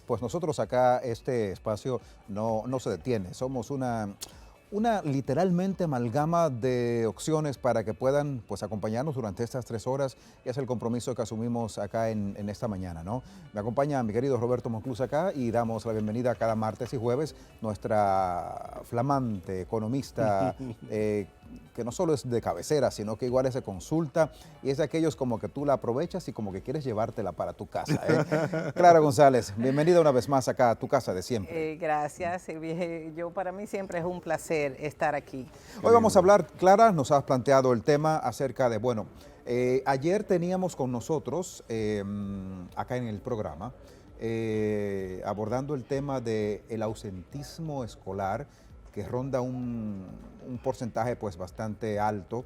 Pues nosotros acá, este espacio no se detiene. Somos una literalmente amalgama de opciones para que puedan pues, acompañarnos durante estas 3 horas, y es el compromiso que asumimos acá en esta mañana, ¿no? Me acompaña mi querido Roberto Monclús acá y damos la bienvenida cada martes y jueves nuestra flamante economista, que no solo es de cabecera, sino que igual es de consulta y es de aquellos como que tú la aprovechas y como que quieres llevártela para tu casa, ¿eh? Clara González, bienvenida una vez más acá a tu casa de siempre. Gracias, yo para mí siempre es un placer estar aquí. Hoy vamos a hablar, Clara, nos has planteado el tema acerca de, bueno, ayer teníamos con nosotros, acá en el programa, abordando el tema del ausentismo escolar, que ronda un porcentaje pues bastante alto,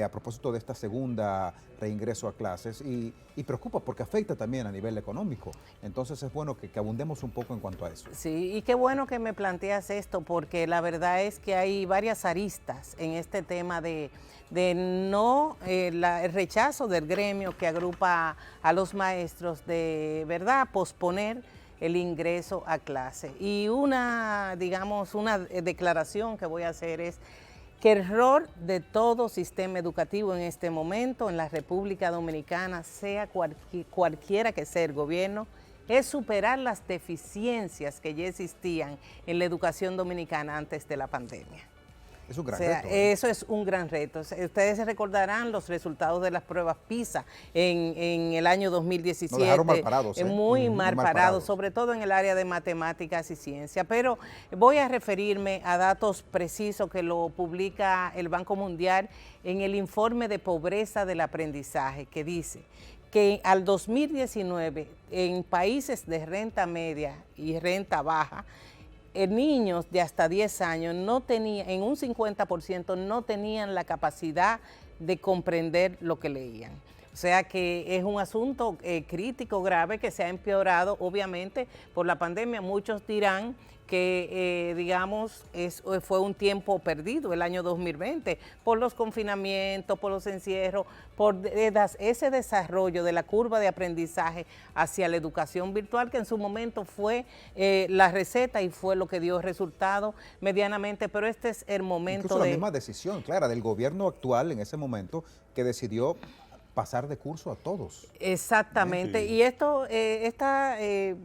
a propósito de esta segunda reingreso a clases, y preocupa porque afecta también a nivel económico. Entonces es bueno que abundemos un poco en cuanto a eso. Sí, y qué bueno que me planteas esto, porque la verdad es que hay varias aristas en este tema el rechazo del gremio que agrupa a los maestros de verdad posponer el ingreso a clase. Y una declaración que voy a hacer es que el error de todo sistema educativo en este momento en la República Dominicana, sea cualquiera que sea el gobierno, es superar las deficiencias que ya existían en la educación dominicana antes de la pandemia. Es un gran reto, ¿eh? Eso es un gran reto. Ustedes se recordarán los resultados de las pruebas PISA en el año 2017. Nos dejaron mal parados, ¿eh? Muy mal parados, sobre todo en el área de matemáticas y ciencia. Pero voy a referirme a datos precisos que lo publica el Banco Mundial en el informe de pobreza del aprendizaje, que dice que al 2019 en países de renta media y renta baja, niños de hasta 10 años no tenían, en un 50% no tenían la capacidad de comprender lo que leían. O sea que es un asunto crítico, grave, que se ha empeorado obviamente por la pandemia. Muchos dirán que, fue un tiempo perdido el año 2020 por los confinamientos, por los encierros, por ese desarrollo de la curva de aprendizaje hacia la educación virtual, que en su momento fue la receta y fue lo que dio resultado medianamente, pero este es el momento incluso la misma decisión, Clara, del gobierno actual en ese momento, que decidió pasar de curso a todos. Exactamente, y esto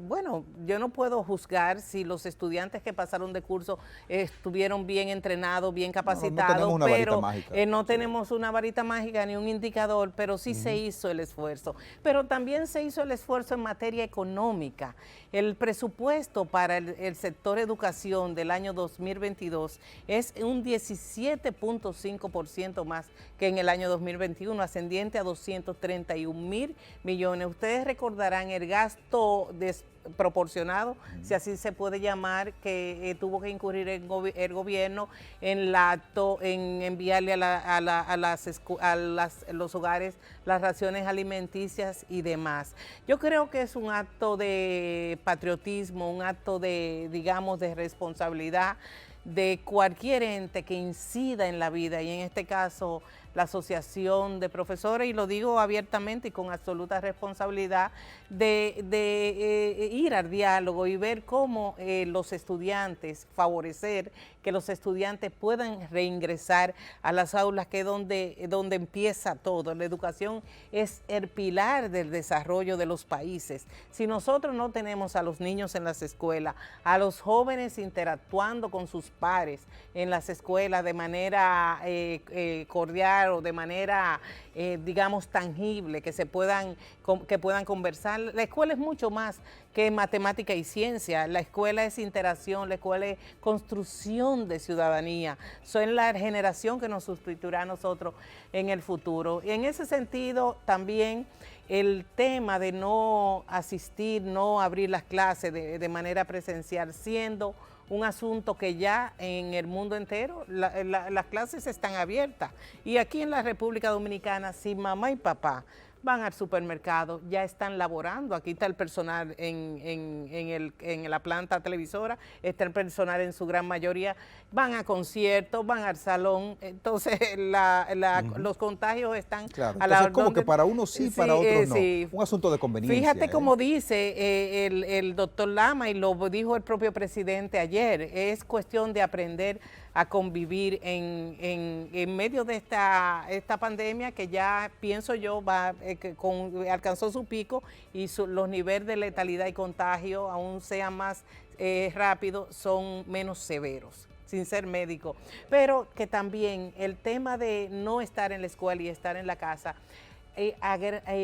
bueno, yo no puedo juzgar si los estudiantes que pasaron de curso estuvieron bien entrenados, bien capacitados, no pero no sí, tenemos una varita mágica ni un indicador, pero sí se hizo el esfuerzo. Pero también se hizo el esfuerzo en materia económica. El presupuesto para el sector educación del año 2022 es un 17.5% más que en el año 2021, ascendiente a 231.000 millones. Ustedes recordarán el gasto desproporcionado, si así se puede llamar, que tuvo que incurrir el gobierno en enviarle a los hogares las raciones alimenticias y demás. Yo creo que es un acto de patriotismo, un acto de responsabilidad de cualquier ente que incida en la vida, y en este caso la Asociación de Profesores, y lo digo abiertamente y con absoluta responsabilidad, de ir al diálogo y ver cómo los estudiantes, favorecer que los estudiantes puedan reingresar a las aulas, que es donde empieza todo. La educación es el pilar del desarrollo de los países. Si nosotros no tenemos a los niños en las escuelas, a los jóvenes interactuando con sus pares en las escuelas de manera cordial o de manera, tangible, que puedan conversar. La escuela es mucho más que matemática y ciencia. La escuela es interacción, la escuela es construcción de ciudadanía. Son la generación que nos sustituirá a nosotros en el futuro. Y en ese sentido también el tema de no asistir, no abrir las clases de manera presencial, siendo un asunto que ya en el mundo entero las clases están abiertas. Y aquí en la República Dominicana, si mamá y papá van al supermercado, ya están laborando. Aquí está el personal en la planta televisora, está el personal en su gran mayoría, van a conciertos, van al salón, entonces los contagios están Claro, a la entonces como orden. que para unos sí, para otros no. Sí. Un asunto de conveniencia. Fíjate como dice el doctor Lama, y lo dijo el propio presidente ayer, es cuestión de aprender a convivir en medio de esta pandemia que ya pienso yo alcanzó su pico y los niveles de letalidad y contagio aún sean más rápidos, son menos severos, sin ser médico, pero que también el tema de no estar en la escuela y estar en la casa,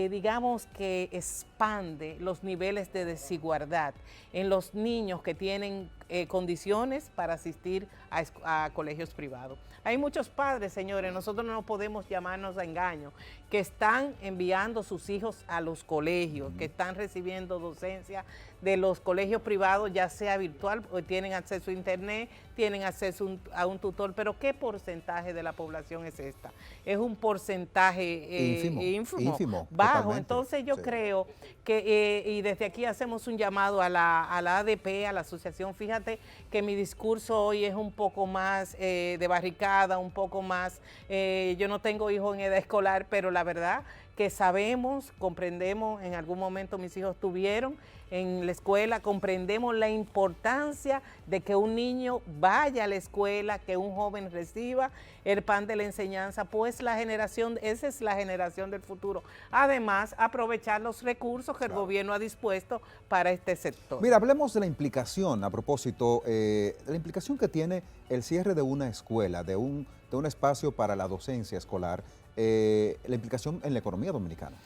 digamos que expande los niveles de desigualdad en los niños que tienen condiciones para asistir a colegios privados. Hay muchos padres, señores, nosotros no podemos llamarnos a engaño, que están enviando sus hijos a los colegios, que están recibiendo docencia de los colegios privados, ya sea virtual, o tienen acceso a internet, tienen acceso a un tutor, pero ¿qué porcentaje de la población es esta? Es un porcentaje ínfimo, bajo. Totalmente. Entonces yo creo que, y desde aquí hacemos un llamado a la ADP, a la asociación. Fíjate que mi discurso hoy es un poco más de barricada, un poco más, yo no tengo hijos en edad escolar, pero la verdad que sabemos, comprendemos, en algún momento mis hijos tuvieron en la escuela, comprendemos la importancia de que un niño vaya a la escuela, que un joven reciba el pan de la enseñanza, pues esa es la generación del futuro. Además, aprovechar los recursos que el gobierno ha dispuesto para este sector. Mira, hablemos de la implicación, a propósito, de la implicación que tiene el cierre de una escuela, de un espacio para la docencia escolar, la implicación en la economía dominicana.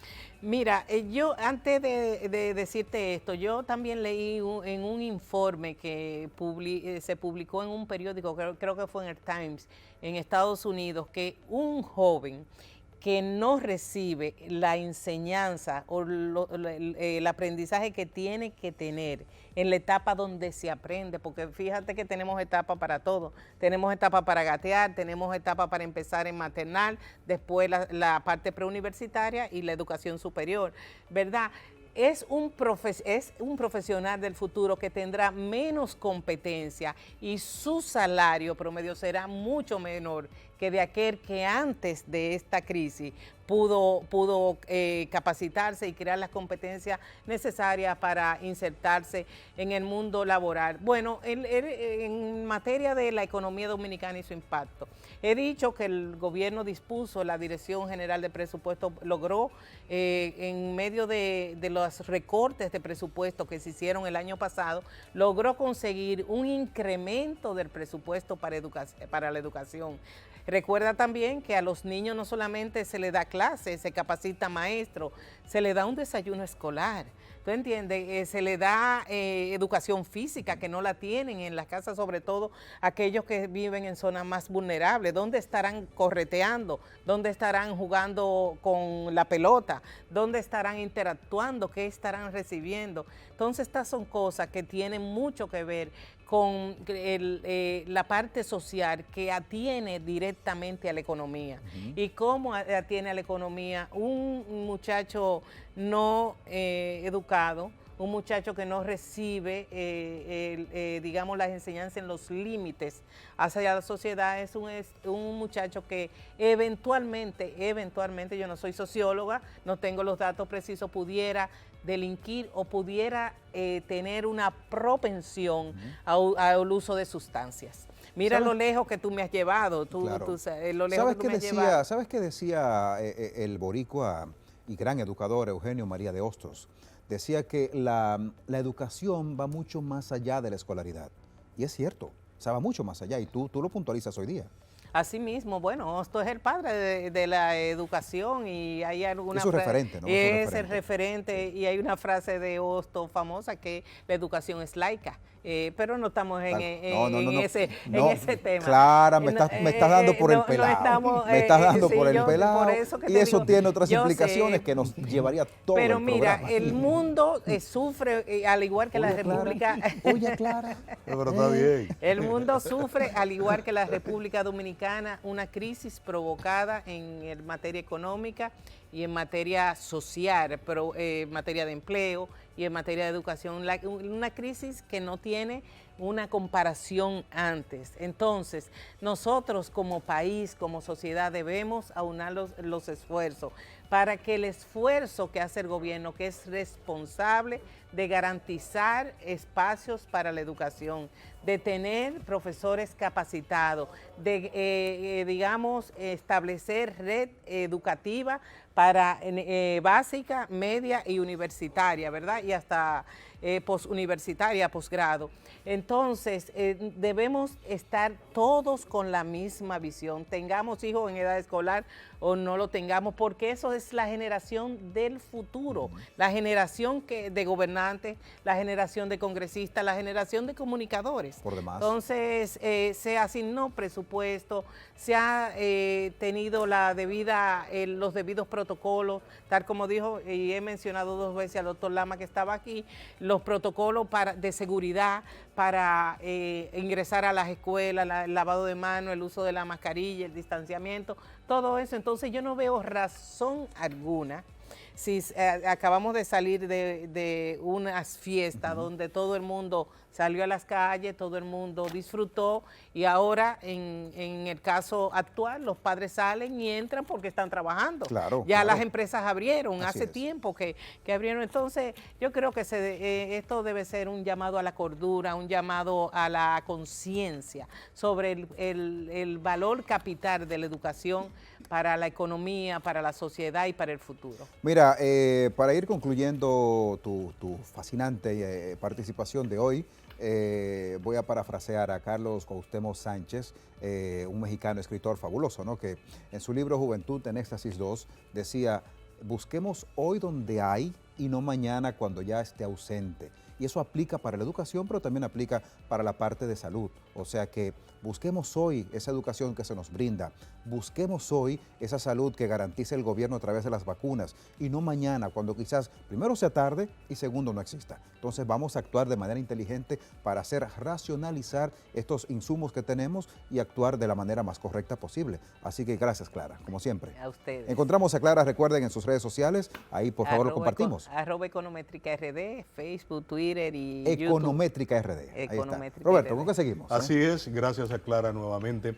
Mira, yo antes de decirte esto, yo también leí en un informe que se publicó en un periódico, creo que fue en el Times, en Estados Unidos, que un joven que no recibe la enseñanza o el aprendizaje que tiene que tener en la etapa donde se aprende, porque fíjate que tenemos etapa para todo, tenemos etapa para gatear, tenemos etapa para empezar en maternal, después la parte preuniversitaria y la educación superior, ¿verdad? Es un profesional del futuro que tendrá menos competencia y su salario promedio será mucho menor que de aquel que antes de esta crisis pudo capacitarse y crear las competencias necesarias para insertarse en el mundo laboral. Bueno, en materia de la economía dominicana y su impacto, he dicho que el gobierno dispuso, la Dirección General de Presupuesto logró, en medio de los recortes de presupuesto que se hicieron el año pasado, logró conseguir un incremento del presupuesto para la educación. Recuerda también que a los niños no solamente se les da clases, se capacita maestro, se les da un desayuno escolar. ¿Tú entiendes? Se le da educación física que no la tienen en las casas, sobre todo aquellos que viven en zonas más vulnerables. ¿Dónde estarán correteando? ¿Dónde estarán jugando con la pelota? ¿Dónde estarán interactuando? ¿Qué estarán recibiendo? Entonces estas son cosas que tienen mucho que ver con la parte social que atiene directamente a la economía. ¿Y cómo atiene a la economía? Un muchacho no educado, un muchacho que no recibe, digamos, las enseñanzas en los límites hacia la sociedad, es un muchacho que eventualmente, yo no soy socióloga, no tengo los datos precisos, pudiera delinquir o pudiera tener una propensión al uso de sustancias. Mira lo lejos que tú me has llevado, lo lejos que tú me has llevado. ¿Sabes qué decía el boricua y gran educador Eugenio María de Hostos? Decía que la educación va mucho más allá de la escolaridad. Y es cierto, o sea, va mucho más allá y tú lo puntualizas hoy día. Así mismo, bueno, Hostos es el padre de la educación y hay alguna... Es un referente, ¿no? Es el referente y hay una frase de Hostos famosa que la educación es laica. Pero no estamos en ese tema. Clara, me estás dando por el pelado. Me estás dando por el pelado. Y eso tiene otras implicaciones que nos llevaría todo Pero el mira, programa. el mundo sufre, al igual que la República... Oye, Clara. Pero está bien. El mundo sufre, al igual que la República Dominicana, una crisis provocada en materia económica y en materia social, pero en materia de empleo y en materia de educación, una crisis que no tiene una comparación antes. Entonces, nosotros como país, como sociedad, debemos aunar los esfuerzos para que el esfuerzo que hace el gobierno, que es responsable de garantizar espacios para la educación, de tener profesores capacitados, de, digamos, establecer red educativa para básica, media y universitaria, ¿verdad? Y hasta posuniversitaria, posgrado. Entonces, debemos estar todos con la misma visión, tengamos hijos en edad escolar o no lo tengamos, porque eso es la generación del futuro, la generación de gobernantes, la generación de congresistas, la generación de comunicadores. Por demás. Entonces, se asignó presupuesto, se ha tenido los debidos protocolos, tal como dijo y he mencionado 2 veces al doctor Lama que estaba aquí, los protocolos de seguridad para ingresar a las escuelas, el lavado de manos, el uso de la mascarilla, el distanciamiento, todo eso. Entonces yo no veo razón alguna. Si acabamos de salir de unas fiestas donde todo el mundo salió a las calles, todo el mundo disfrutó y ahora en el caso actual los padres salen y entran porque están trabajando. Claro, ya claro. las empresas abrieron, Así hace es. tiempo que abrieron. Entonces yo creo que esto debe ser un llamado a la cordura, un llamado a la conciencia sobre el valor capital de la educación para la economía, para la sociedad y para el futuro. Mira, para ir concluyendo tu fascinante participación de hoy, voy a parafrasear a Carlos Cuauhtémoc Sánchez, un mexicano escritor fabuloso, ¿no? Que en su libro Juventud en Éxtasis 2 decía, busquemos hoy donde hay y no mañana cuando ya esté ausente. Y eso aplica para la educación, pero también aplica para la parte de salud. O sea que busquemos hoy esa educación que se nos brinda, busquemos hoy esa salud que garantiza el gobierno a través de las vacunas y no mañana, cuando quizás primero sea tarde y segundo no exista. Entonces vamos a actuar de manera inteligente para hacer racionalizar estos insumos que tenemos y actuar de la manera más correcta posible. Así que gracias, Clara, como siempre. A ustedes. Encontramos a Clara, recuerden, en sus redes sociales, ahí por favor lo compartimos. @Econométrica RD, Facebook, Twitter y Econométrica RD. YouTube. Ahí está. Econométrica Roberto, RD. ¿con qué seguimos? Así es, gracias a Clara nuevamente.